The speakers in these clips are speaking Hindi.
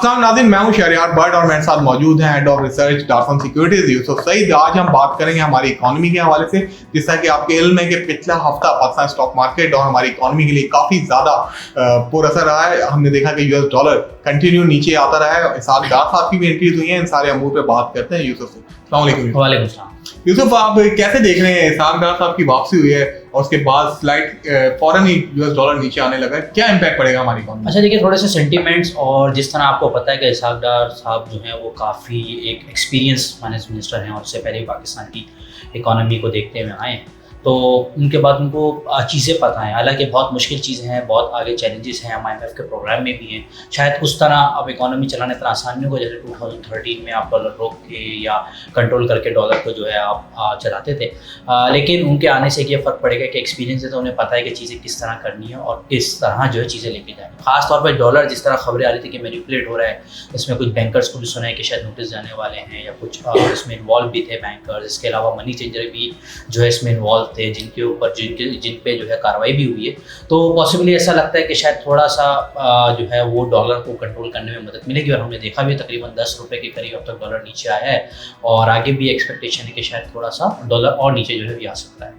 अस्सलाम नाज़रीन, मैं हूं शहरयार बट और मेरे साथ मौजूद हैं हेड ऑफ रिसर्च डारसन सिक्योरिटीज यूसुफ सईद। आज हम बात करेंगे हमारी इकोनॉमी के हवाले से। जैसा कि आपके इल्म है कि पिछला हफ्ता पाकिस्तान स्टॉक मार्केट और हमारी इकोनॉमी के लिए काफ़ी ज़्यादा पुरअसर रहा है। हमने देखा कि यूएस डॉलर कंटिन्यू नीचे आता रहा है। इसाक डार साहब की भी एंट्रीज हुई हैं। इन सारे अमूर पे बात करते हैं यूसुफ से। अस्सलाम वालेकुम यूसुफ, आप कैसे देख रहे हैं? इसाक डार साहब की वापसी हुई है और उसके बाद स्लाइड फौरन ही यूएस डॉलर नीचे आने लगा है। क्या इम्पैक्ट पड़ेगा हमारी इकोनॉमी? अच्छा देखिए, थोड़े से सेंटीमेंट्स और जिस तरह आपको पता है कि इसाक डार साहब जो हैं वो काफ़ी एक एक्सपीरियंस फाइनेंस मिनिस्टर हैं और उससे पहले भी पाकिस्तान की इकोनॉमी को देखते हुए आए हैं, तो उनके बाद उनको चीज़ें पता हैं। हालांकि बहुत मुश्किल चीज़ें हैं, बहुत आगे चैलेंजेस हैं, हम IMF के प्रोग्राम में भी हैं। शायद उस तरह अब इकोनॉमी चलाने इतना आसान नहीं होगा जैसे 2013 में आप डॉलर रोक के या कंट्रोल करके डॉलर को जो है आप चलाते थे। लेकिन उनके आने से ये फ़र्क पड़ेगा कि एक्सपीरियंस है, तो उन्हें पता है कि चीज़ें किस तरह करनी है और किस तरह जो है चीज़ें लेके जाएंगे। खासतौर पर डॉलर जिस तरह खबरें आ रही थी कि मैनिपुलेट हो रहा है, इसमें कुछ बैंकर्स को भी सुना है कि शायद नोटिस जाने वाले हैं या कुछ इसमें इन्वॉल्व भी थे बैंकर्स। इसके अलावा मनी चेंजर भी जो है इसमें इन्वॉल्व थे, जिनके ऊपर जिन पे जो है कार्रवाई भी हुई है। तो पॉसिबली ऐसा लगता है कि शायद थोड़ा सा जो है वो डॉलर को कंट्रोल करने में मदद मिलेगी। और हमने देखा भी तकरीबन 10 रुपये के करीब अब तक डॉलर नीचे आया है और आगे भी एक्सपेक्टेशन है कि शायद थोड़ा सा डॉलर और नीचे जो है भी आ सकता है।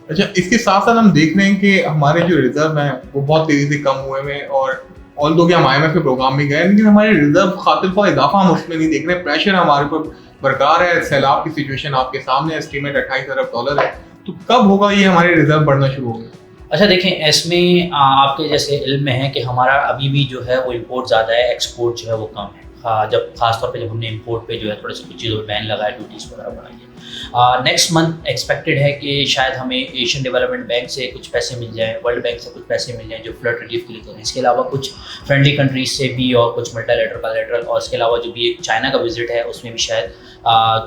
अच्छा, इसके साथ साथ हम देख रहे हैं कि हमारे जो रिजर्व हैं वो बहुत तेजी से कम हुए हैं और ऑल्दो कि हम IMF के प्रोग्राम में गए, लेकिन हमारे रिजर्व खातिर का इजाफा हम उसमें नहीं देख रहे। प्रेशर हमारे ऊपर बरकरार है। सैलाब की सिचुएशन आपके सामने, एस्टीमेट 28 अरब डॉलर है। तो कब होगा ये हमारे रिजर्व बढ़ना शुरू होगा? अच्छा देखें, इसमें आपके जैसे इल्म में है कि हमारा अभी भी जो है वो इंपोर्ट ज़्यादा है, एक्सपोर्ट जो है वो कम है। जब खासतौर पे जब हमने इंपोर्ट पे जो है थोड़े से कुछ चीज़ों पर बैन लगाया, ड्यूटीज़ वगैरह बढ़ाई है। नेक्स्ट मंथ एक्सपेक्टेड है कि शायद हमें एशियन डेवलपमेंट बैंक से कुछ पैसे मिल जाएं, वर्ल्ड बैंक से कुछ पैसे मिल जाएं जो फ्लड रिलीफ के लिए करें। इसके अलावा कुछ फ्रेंडली कंट्रीज से भी और कुछ मल्टीलैटरल बायलैटरल, और इसके अलावा जो भी एक चाइना का विजिट है उसमें भी शायद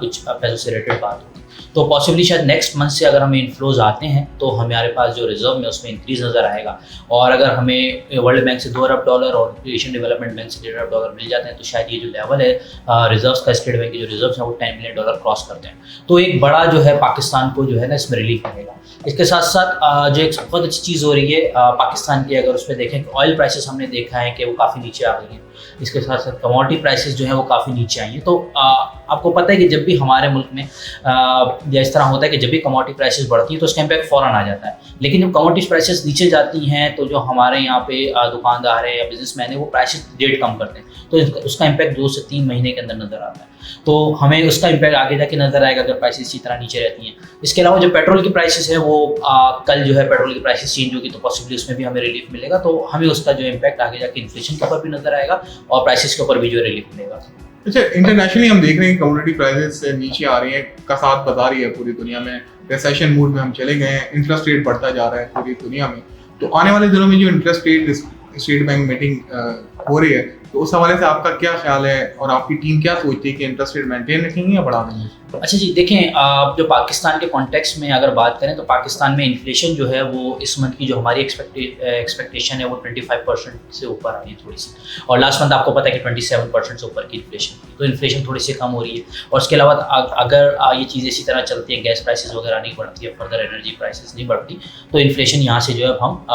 कुछ पैसों से रिलेटेड बात होगी। तो पॉसिबली शायद नेक्स्ट मंथ से अगर हमें इनफ्लोज आते हैं तो हमारे पास जो रिजर्व में उसमें इंक्रीज नज़र आएगा। और अगर हमें वर्ल्ड बैंक से 2 अरब डॉलर और एशियन डेवलपमेंट बैंक से 1.5 अरब डॉलर मिल जाते हैं तो शायद ये जो लेवल है रिजर्व्स का, स्टेट बैंक के जो रिजर्व्स हैं वो 10 बिलियन डॉलर क्रॉस करते हैं। तो एक बड़ा जो है पाकिस्तान को जो है ना इसमें रिलीफ मिलेगा। इसके साथ साथ जो एक बहुत अच्छी चीज़ हो रही है पाकिस्तान की, अगर उसमें देखें कि ऑयल प्राइसेस हमने देखा है कि वो काफ़ी नीचे आ गई हैं। इसके साथ साथ कमोडिटी प्राइसेस जो हैं वो काफ़ी नीचे आई हैं। तो आपको पता है कि जब भी हमारे मुल्क में या इस तरह होता है कि जब भी कमोडिटी प्राइसेस बढ़ती हैं तो उसका इम्पैक्ट फ़ौरन आ जाता है। लेकिन जब कमोडिटी प्राइसेस नीचे जाती हैं तो जो हमारे यहाँ पे दुकानदार है या बिजनेसमैन है वो प्राइसेस रेट कम करते हैं, तो उसका इम्पैक्ट 2 से 3 महीने के अंदर नज़र आता है। तो हमें उसका इम्पैक्ट आगे जाके नज़र आएगा अगर प्राइसेस इसी तरह नीचे रहती हैं। इसके अलावा जो पेट्रोल की प्राइसेस है वो कल जो है पेट्रोल की प्राइसेस चेंज होगी तो पॉसिबली उसमें भी हमें रिलीफ मिलेगा। तो हमें उसका जो इम्पैक्ट आगे जाके इन्फ्लेशन के ऊपर भी नज़र आएगा और प्राइसेस के ऊपर भी जो रिलीफ मिलेगा। अच्छा, इंटरनेशनली हम देख रहे हैं कि कमोडिटी प्राइसेस नीचे आ रही हैं, कसात बता रही है पूरी दुनिया में। रिसेशन मूड में हम चले गए हैं, इंटरेस्ट रेट बढ़ता जा रहा है पूरी दुनिया में। तो आने वाले दिनों में जो interest rate state bank meeting हो रही है, तो उस हवाले से आपका क्या ख्याल है और आपकी टीम क्या सोचती है कि इंटरेस्ट रेट मेंटेन रखेंगे या बढ़ा देंगे? अच्छा जी, देखें जो पाकिस्तान के कॉन्टेक्स्ट में अगर बात करें तो पाकिस्तान में इन्फ्लेशन जो है वो इस मंथ की जो हमारी एक्सपेक्टेशन है वो 25% से ऊपर आ रही है थोड़ी सी। और लास्ट मंथ आपको पता है कि 27% से ऊपर की इन्फ्लेशन थी, तो इन्फ्लेशन थोड़ी सी कम हो रही है। और उसके अलावा अगर ये चीज़ें इसी तरह चलती हैं, गैस प्राइसेस वगैरह नहीं बढ़ती है, फर्दर एनर्जी प्राइसेस नहीं बढ़ती, तो इन्फ्लेशन यहाँ से जो है हम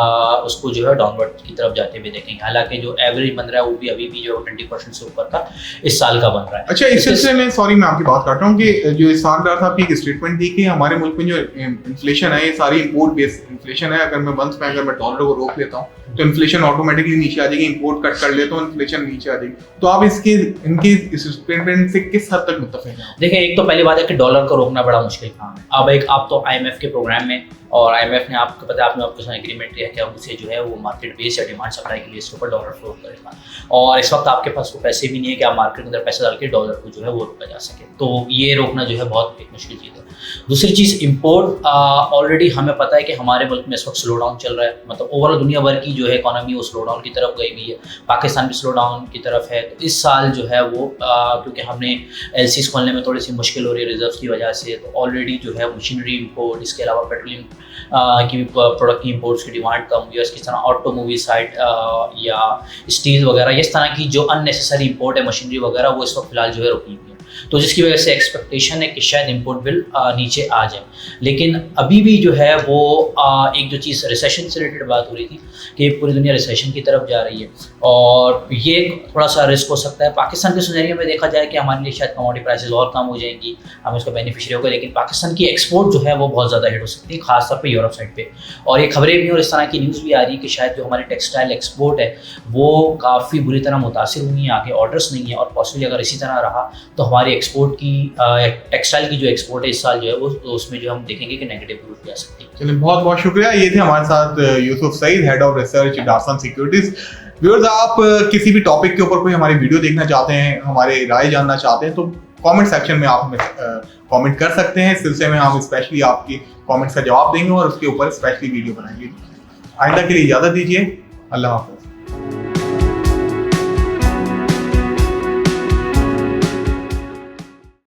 उसको जो है डाउनवर्ड की तरफ जाते हुए देखेंगे। हालांकि जो एवरेज बन रहा है वो भी अभी भी जो है 20% से ऊपर का इस साल का बन रहा है। अच्छा, इस सिलसिले में सॉरी मैं आपकी बात काट रहा हूँ कि जो इसाक डार साहब की एक स्टेटमेंट थी कि हमारे मुल्क में जो इन्फ्लेशन है ये सारी इंपोर्ट बेस्ड इन्फ्लेशन है। अगर मैं मंथ में अगर मैं डॉलर को रोक लेता हूँ तो इन्फ्लेशन ऑटोमेटिकली नीचे आ जाएगी, इंपोर्ट कट कर लेता हूँ इन्फ्लेशन नीचे आ जाएगी। तो आप इनकी इस स्टेटमेंट से किस हद तक मुत्तफिक हैं? देखिए, एक तो पहली बात है कि डॉलर को रोकना बड़ा मुश्किल काम है। अब आप तो IMF के प्रोग्राम में, और IMF ने आपको पता है आपके साथ एग्रीमेंट किया कि अब उसे जो है वो मार्केट बेस या डिमांड सप्लाई के लिए इसके ऊपर डॉलर फ्लोट करेगा। और इस वक्त आपके पास वो पैसे भी नहीं है कि आप मार्केट के अंदर पैसे डाल के डॉलर को जो है वो रोका जा सके। तो ये रोकना जो है बहुत एक मुश्किल चीज़ है। दूसरी चीज़, इम्पोर्ट ऑलरेडी हमें पता है कि हमारे मुल्क में इस वक्त स्लो डाउन चल रहा है। मतलब ओवरऑल दुनिया भर की जो है इकोनॉमी वो स्लो डाउन की तरफ गई हुई है, पाकिस्तान भी स्लो डाउन की तरफ है। तो इस साल जो है वो क्योंकि हमने LCs खोलने में थोड़ी सी मुश्किल हो रही है रिजर्व की वजह से, तो ऑलरेडी जो है मशीनरी इम्पोर्ट, इसके अलावा पेट्रोलियम की प्रोडक्ट की इम्पोर्ट्स की डिमांड कम हुई है। इसकी तरह ऑटोमोबाइल साइड या स्टील वगैरह इस तरह की जो अननेसेसरी इम्पोर्ट है मशीनरी वगैरह वो इस वक्त फिलहाल जो है रुकी हुई है। तो जिसकी वजह से एक्सपेक्टेशन है कि शायद इम्पोर्ट बिल नीचे आ जाए। लेकिन अभी भी जो है वो एक जो चीज़ रिसेशन से रिलेटेड बात हो रही थी कि पूरी दुनिया रिसेशन की तरफ जा रही है और ये थोड़ा सा रिस्क हो सकता है। पाकिस्तान के सिनेरियो में देखा जाए कि हमारे लिए शायद कमोडिटी प्राइसेस और कम हो जाएंगी, हम उसका बेनिफिशियरी होगा, लेकिन पाकिस्तान की एक्सपोर्ट जो है वो बहुत ज़्यादा हिट हो सकती है, खासतौर पर यूरोप साइड पे। और ये खबरें भी और इस तरह की न्यूज़ भी आ रही है कि शायद जो हमारे टेक्सटाइल एक्सपोर्ट है वो काफ़ी बुरी तरह मुतासिर हुई है, आगे ऑर्डर्स नहीं है और पॉसिबली अगर इसी तरह रहा तो हमारी एक्सपोर्ट की टेक्सटाइल की जो एक्सपोर्ट है इस साल जो है वो उसमें जो हम देखेंगे कि नेगेटिव ग्रोथ भी आ सकती है। चलिए बहुत बहुत शुक्रिया। ये थे हमारे साथ Yusuf Saeed, head of research डारसन सिक्योरिटीज। व्यूअर्स, आप किसी भी टॉपिक के ऊपर कोई हमारी वीडियो देखना चाहते हैं, हमारे राय जानना चाहते हैं तो कमेंट सेक्शन में आप हमें कमेंट कर सकते हैं। इस सिलसिले में हम स्पेशली आपकी कमेंट्स का जवाब देंगे और उसके ऊपर स्पेशली वीडियो बनाएंगे। आइंदा के लिए इजाज़त दीजिए। अल्लाह हाफ़िज़।